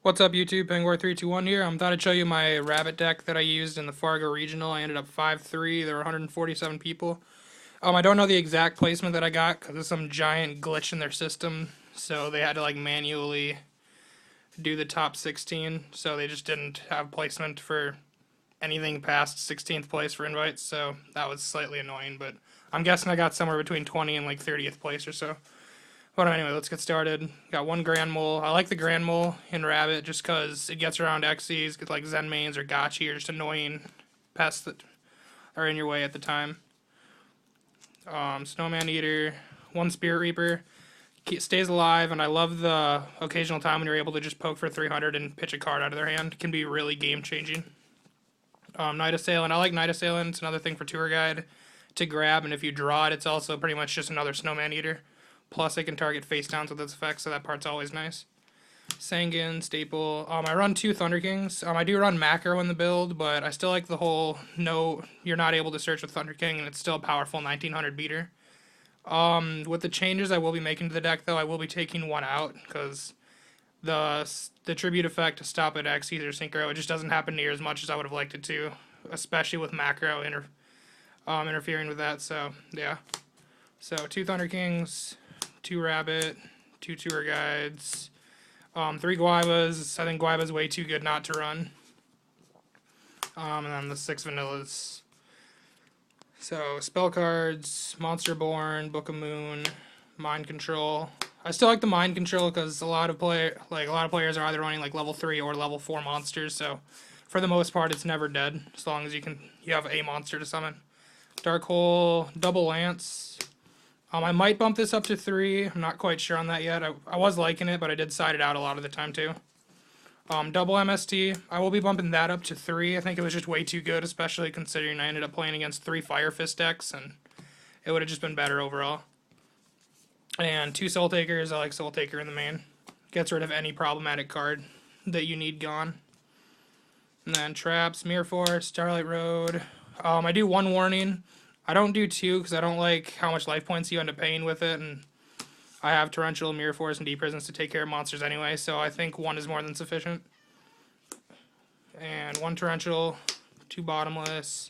What's up, YouTube? Penguin321 here. Thought I'd show you my rabbit deck that I used in the Fargo regional. I ended up 5-3. There were 147 people. I don't know the exact placement that I got because of some giant glitch in their system. So they had to like manually do the top 16. So they just didn't have placement for anything past 16th place for invites. So that was slightly annoying. But I'm guessing I got somewhere between 20 and like 30th place or so. But anyway, let's get started. Got one Grand Mole. I like the Grand Mole in Rabbit just because it gets around Xyz, get like Zen Mains or Gotchi or just annoying pests that are in your way at the time. Snowman Eater, one Spirit Reaper. Stays alive, and I love the occasional time when you're able to just poke for 300 and pitch a card out of their hand. It can be really game-changing. Night Assailant. I like Night Assailant. It's another thing for Tour Guide to grab, and if you draw it, it's also pretty much just another Snowman Eater. Plus, it can target face downs with its effects, so that part's always nice. Sanguine, Staple. I run two Thunder Kings. I do run Macro in the build, but I still like the whole no, you're not able to search with Thunder King, and it's still a powerful 1900 beater. With the changes I will be making to the deck, though, I will be taking one out, because the tribute effect to stop at X, either Synchro, it just doesn't happen near as much as I would have liked it to, especially with Macro interfering with that, so, yeah. So, two Thunder Kings, two Rabbit, two Tour Guides, three Guivas. I think Guiva's way too good not to run. And then the six Vanillas. So, spell cards, Monster Born, Book of Moon, Mind Control. I still like the Mind Control because a lot of players are either running like level 3 or level 4 monsters, so for the most part it's never dead as long as you have a monster to summon. Dark Hole, Double Lance. I might bump this up to 3. I'm not quite sure on that yet. I was liking it, but I did side it out a lot of the time too. Double MST. I will be bumping that up to 3. I think it was just way too good, especially considering I ended up playing against 3 Fire Fist decks, and it would have just been better overall. And two Soul Takers. I like Soul Taker in the main. Gets rid of any problematic card that you need gone. And then Traps, Mirror Force, Starlight Road. I do one Warning. I don't do 2 because I don't like how much life points you end up paying with it, and I have Torrential, Mirror Force, and Deep Prisons to take care of monsters anyway, so I think 1 is more than sufficient. And 1 Torrential, 2 Bottomless,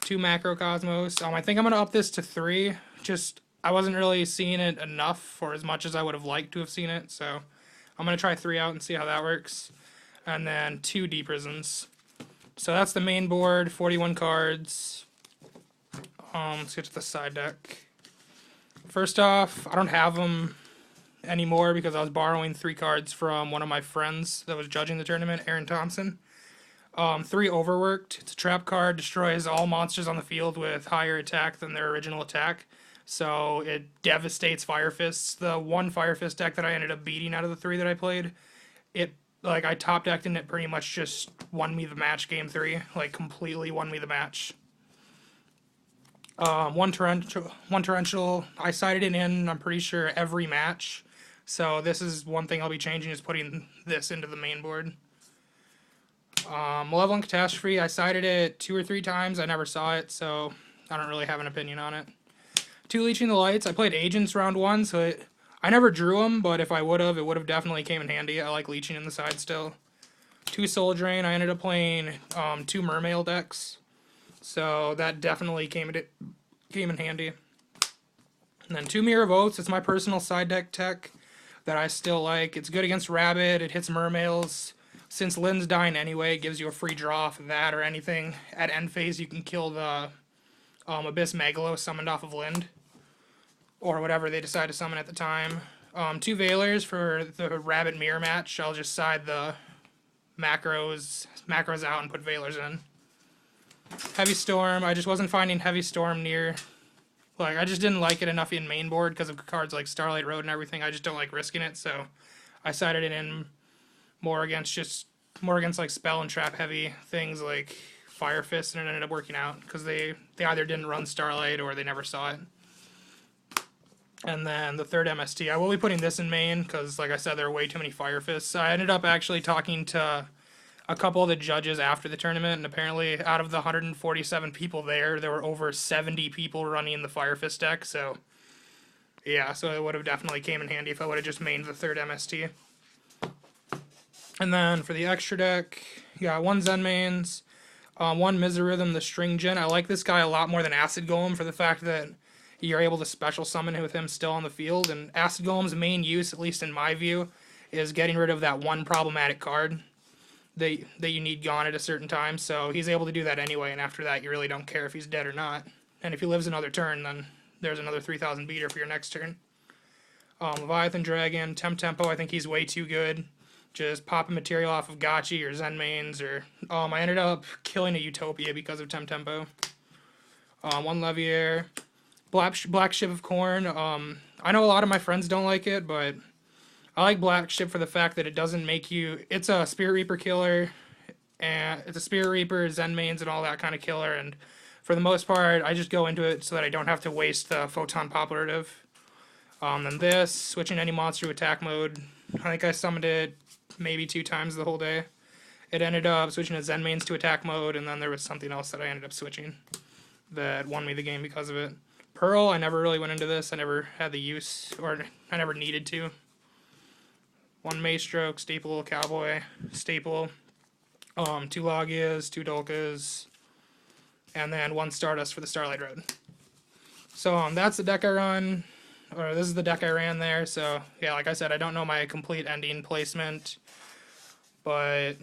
2 Macrocosmos. I think I'm going to up this to 3. Just, I wasn't really seeing it enough for as much as I would have liked to have seen it, so I'm going to try 3 out and see how that works. And then 2 Deep Prisons. So that's the main board, 41 cards. Let's get to the side deck. First off, I don't have them anymore because I was borrowing 3 cards from one of my friends that was judging the tournament, Aaron Thompson. 3 Overworked. It's a trap card, destroys all monsters on the field with higher attack than their original attack. So it devastates Fire Fists. The one Fire Fist deck that I ended up beating out of the 3 that I played, I top decked and it pretty much just won me the match game 3. Like, completely won me the match. One torrential. I sided it in, I'm pretty sure, every match. So this is one thing I'll be changing, is putting this into the main board. Malevolent Catastrophe. I sided it 2 or 3 times. I never saw it, so I don't really have an opinion on it. 2 Leeching the Lights. I played Agents round 1, so I never drew them, but if I would have, it would have definitely came in handy. I like Leeching in the side still. 2 Soul Drain. I ended up playing 2 Mermail decks. So that definitely came in handy. And then 2 Mirror of Oaths. It's my personal side deck tech that I still like. It's good against Rabbit. It hits Mermails. Since Lynn's dying anyway, it gives you a free draw off of that or anything. At end phase, you can kill the Abyss Megalo summoned off of Lind, or whatever they decide to summon at the time. 2 Veilers for the Rabbit Mirror match. I'll just side the macros out and put Veilers in. Heavy Storm. I just wasn't finding Heavy Storm near... I just didn't like it enough in main board because of cards like Starlight Road and everything. I just don't like risking it, so I sided it in more against like spell and trap heavy things like Fire Fist, and it ended up working out because they either didn't run Starlight or they never saw it. And then the third MST. I will be putting this in main because, like I said, there are way too many Fire Fists. I ended up actually talking to a couple of the judges after the tournament, and apparently out of the 147 people there were over 70 people running the Fire Fist deck, so yeah, so it would have definitely came in handy if I would have just mained the third MST. And then for the extra deck, you got one Zenmains, one Miserythm, the String Gen. I like this guy a lot more than Acid Golem for the fact that you're able to special summon with him still on the field. And Acid Golem's main use, at least in my view, is getting rid of that one problematic card that you need gone at a certain time. So he's able to do that anyway, and after that, you really don't care if he's dead or not. And if he lives another turn, then there's another 3,000 beater for your next turn. Leviathan Dragon, Tempo, I think he's way too good. Just pop a material off of Gotchi or Zenmains, or I ended up killing a Utopia because of Tempo. One Leviair, Black Ship of Corn. I know a lot of my friends don't like it, but I like Black Ship for the fact that it doesn't make you. It's a Spirit Reaper killer, and it's a Spirit Reaper, Zenmains, and all that kind of killer. And for the most part, I just go into it so that I don't have to waste the Photon Poplarative. Then this, switching any monster to attack mode. I think I summoned it maybe 2 times the whole day. It ended up switching to Zenmains to attack mode, and then there was something else that I ended up switching that won me the game because of it. Pearl, I never really went into this. I never had the use, or I never needed to. One Maestroke, Staple, Cowboy, Staple, 2 Logias, 2 Dolkas, and then 1 Stardust for the Starlight Road. So that's the deck I run, or this is the deck I ran there. So yeah, like I said, I don't know my complete ending placement, but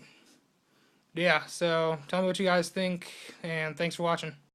yeah, so tell me what you guys think, and thanks for watching.